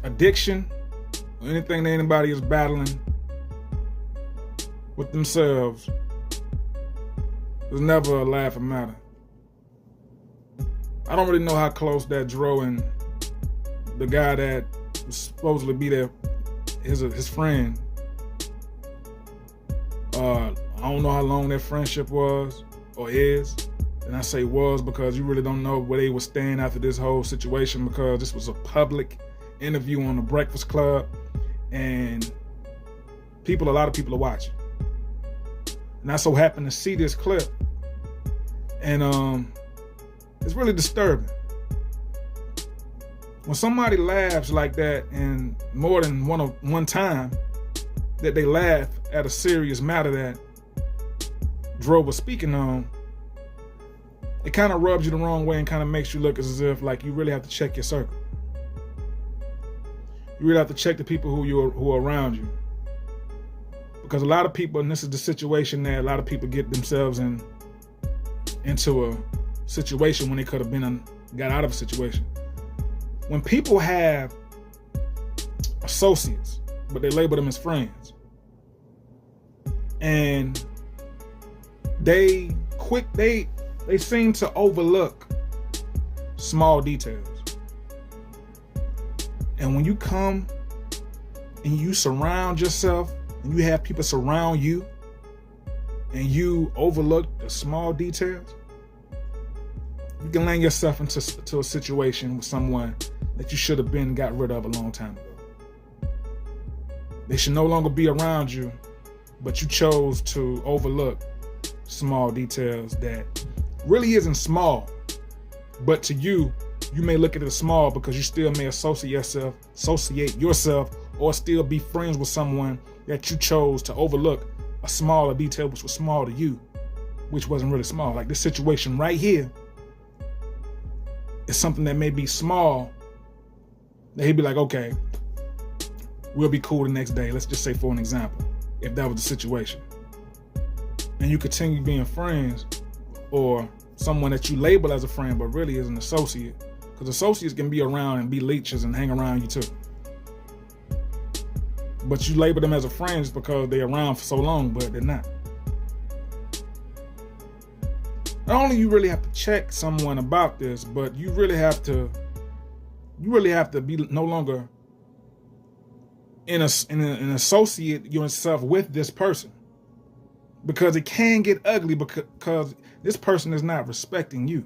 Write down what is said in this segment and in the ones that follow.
addiction, or anything that anybody is battling with themselves is never a laughing matter. I don't really know how close that Dro and the guy that was supposedly be there, his friend. I don't know how long that friendship was or is. And I say was because you really don't know where they would stand after this whole situation, because this was a public interview on the Breakfast Club and a lot of people are watching. And I so happened to see this clip, and it's really disturbing. When somebody laughs like that, and more than one time that they laugh at a serious matter that Dro was speaking on, it kind of rubs you the wrong way and kind of makes you look as if like you really have to check your circle. You really have to check the people who are around you. Because a lot of people, and this is the situation that a lot of people get themselves into a situation when they could have got out of a situation. When people have associates, but they label them as friends, and they seem to overlook small details. And when you come and you surround yourself and you have people surround you and you overlook the small details, you can land yourself into a situation with someone that you should have got rid of a long time ago. They should no longer be around you, but you chose to overlook small details that really isn't small, but to you may look at it as small because you still may associate yourself or still be friends with someone that you chose to overlook a smaller detail which was small to you, which wasn't really small. Like this situation right here is something that may be small that he'd be like, okay, we'll be cool the next day. Let's just say, for an example, if that was the situation. And you continue being friends, or someone that you label as a friend but really is an associate, because associates can be around and be leeches and hang around you too. But you label them as a friend just because they're around for so long, but they're not. Not only you really have to check someone about this, but you really have to be no longer an associate yourself with this person, because it can get ugly because this person is not respecting you.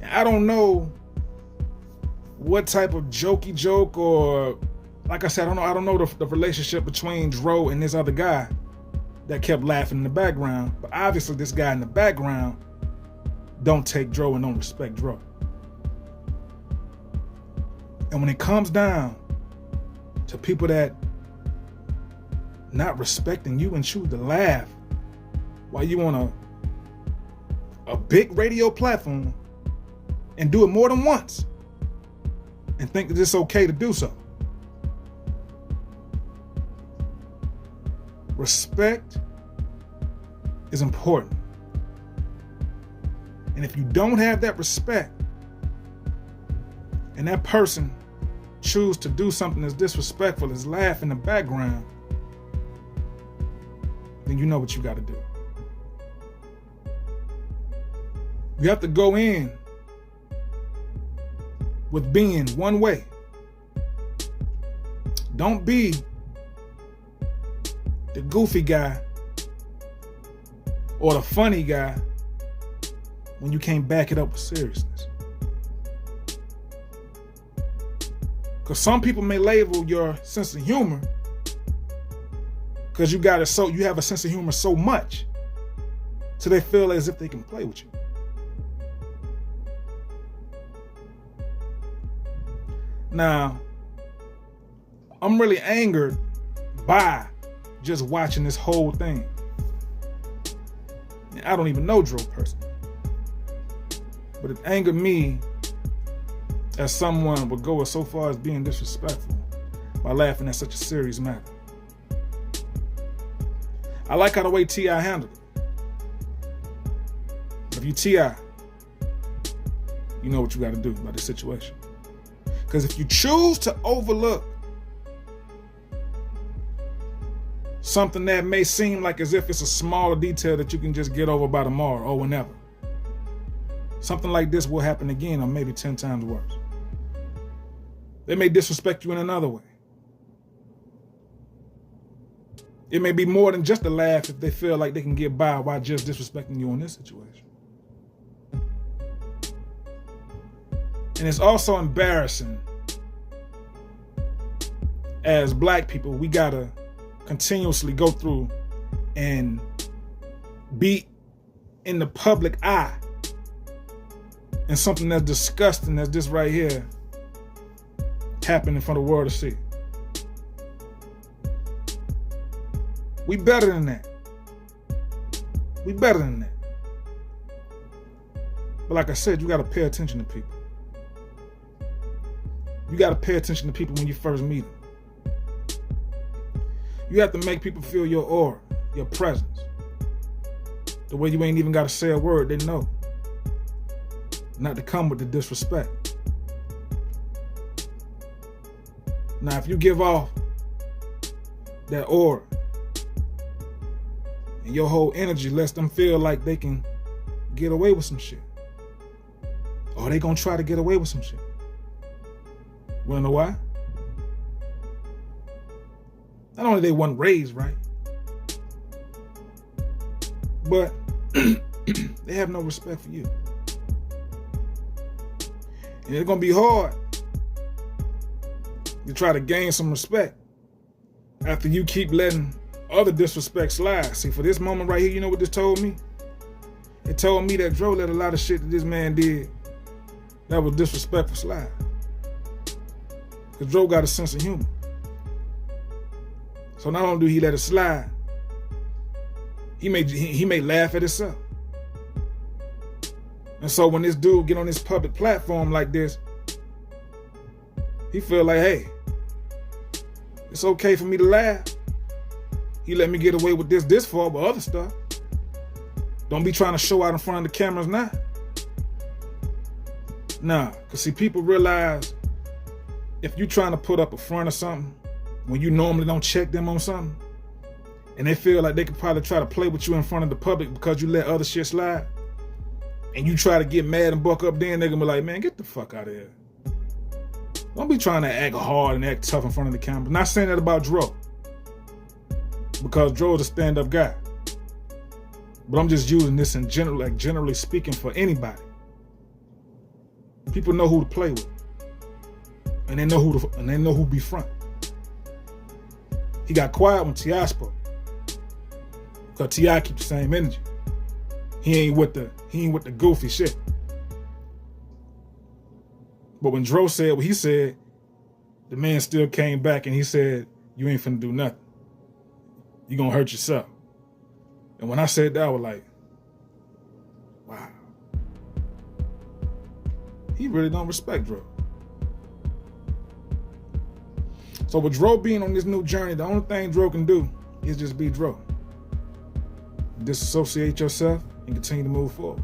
I don't know what type of jokey joke, or like I said, I don't know the relationship between Dro and this other guy that kept laughing in the background, but obviously this guy in the background don't take Dro and don't respect Dro. And when it comes down to people that not respecting you and choose to laugh while you on a big radio platform and do it more than once and think that it's okay to do so. Respect is important. And if you don't have that respect and that person choose to do something as disrespectful as laugh in the background, then you know what you got to do. You have to go in with being one way. Don't be the goofy guy or the funny guy when you can't back it up with seriousness. Because some people may label your sense of humor because you have a sense of humor so much so they feel as if they can play with you. Now, I'm really angered by just watching this whole thing. I don't even know Dro personally, but it angered me as someone would go so far as being disrespectful by laughing at such a serious matter. I like how the way T.I. handled it. If you T.I., you know what you got to do about the situation. Because if you choose to overlook something that may seem like as if it's a smaller detail that you can just get over by tomorrow or whenever, something like this will happen again, or maybe 10 times worse. They may disrespect you in another way. It may be more than just a laugh if they feel like they can get by while just disrespecting you in this situation. And it's also embarrassing. As black people, we gotta continuously go through and be in the public eye and something that's disgusting as this right here happening for the world to see. We better than that. We better than that. But like I said, you gotta pay attention to people. You gotta pay attention to people when you first meet them. You have to make people feel your aura, your presence. The way you ain't even got to say a word, they know. Not to come with the disrespect. Now, if you give off that aura and your whole energy lets them feel like they can get away with some shit, or they gonna try to get away with some shit. Wanna know why? Not only they weren't raised right, but they have no respect for you. And it's gonna be hard to try to gain some respect after you keep letting other disrespect slide. See, for this moment right here, you know what this told me? It told me that Dro let a lot of shit that this man did that was disrespectful slide. Because Dro got a sense of humor. So not only do he let it slide, he may laugh at himself. And so when this dude get on this public platform like this, he feel like, hey, it's okay for me to laugh. He let me get away with this far, but other stuff, don't be trying to show out in front of the cameras now. Nah, because see, people realize if you trying to put up a front or something, when you normally don't check them on something, and they feel like they could probably try to play with you in front of the public because you let other shit slide, and you try to get mad and buck up, then they're gonna be like, man, get the fuck out of here. Don't be trying to act hard and act tough in front of the camera. Not saying that about Dro, because Dro is a stand-up guy. But I'm just using this in general, like generally speaking, for anybody. People know who to play with, and they know who be front. He got quiet when T.I. spoke, because T.I. keep the same energy. He ain't with the goofy shit. But when Dro said what he said, the man still came back and he said, you ain't finna do nothing. You gonna hurt yourself. And when I said that, I was like, wow. He really don't respect Dro. So with Dro being on this new journey, the only thing Dro can do is just be Dro. Disassociate yourself and continue to move forward.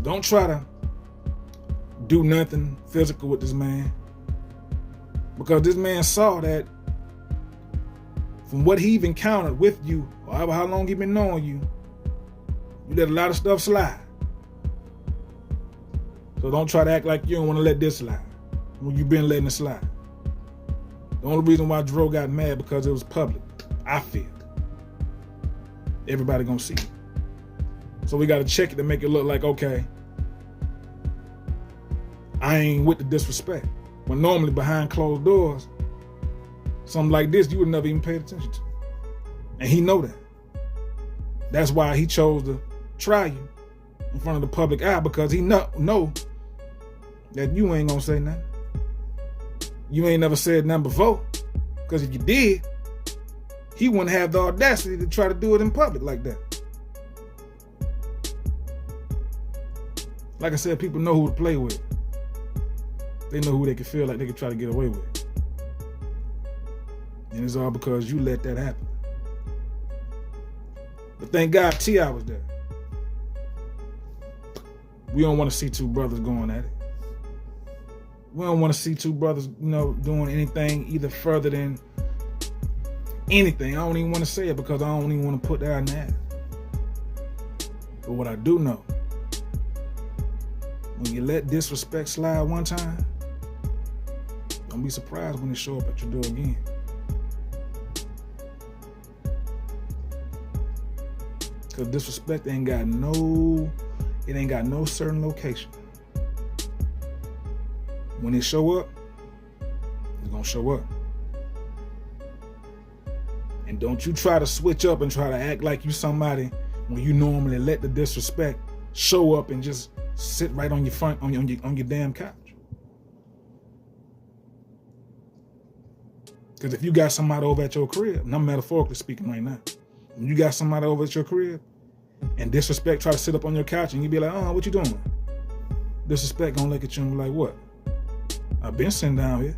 Don't try to do nothing physical with this man, because this man saw that from what he've encountered with you, or how long he been knowing you, you let a lot of stuff slide. So don't try to act like you don't want to let this slide when you've been letting it slide. The only reason why Dro got mad because it was public, I feel. Everybody gonna see it. So we gotta check it to make it look like, okay, I ain't with the disrespect. When normally behind closed doors, something like this, you would never even pay attention to. And he know that. That's why he chose to try you in front of the public eye, because he know that you ain't gonna say nothing. You ain't never said nothing before, because if you did, he wouldn't have the audacity to try to do it in public like that. Like I said, people know who to play with. They know who they can feel like they can try to get away with. And it's all because you let that happen. But thank God T.I. was there. We don't want to see two brothers going at it. We don't want to see two brothers, doing anything either further than anything. I don't even want to say it because I don't even want to put that in that. But what I do know, when you let disrespect slide one time, don't be surprised when they show up at your door again. Because disrespect ain't got no certain location. When it show up, it's gonna show up. And don't you try to switch up and try to act like you somebody when you normally let the disrespect show up and just sit right on your damn couch. Because if you got somebody over at your crib, and I'm metaphorically speaking right now, when you got somebody over at your crib and disrespect try to sit up on your couch and you be like, oh, what you doing? Disrespect gonna look at you and be like, what? I've been sitting down here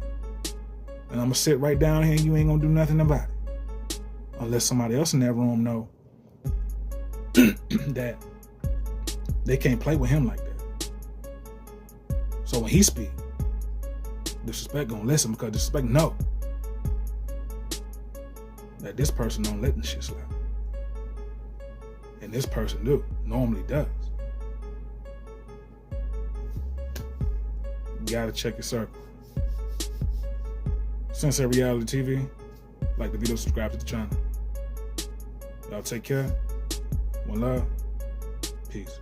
and I'm gonna sit right down here and you ain't gonna do nothing about it. Unless somebody else in that room know that they can't play with him like that. So when he speak, disrespect gonna listen because disrespect know that this person don't let the shit slide. And this person normally does. You gotta check your circle. Sensei Reality TV, like the video, subscribe to the channel. Y'all take care. One love. Peace.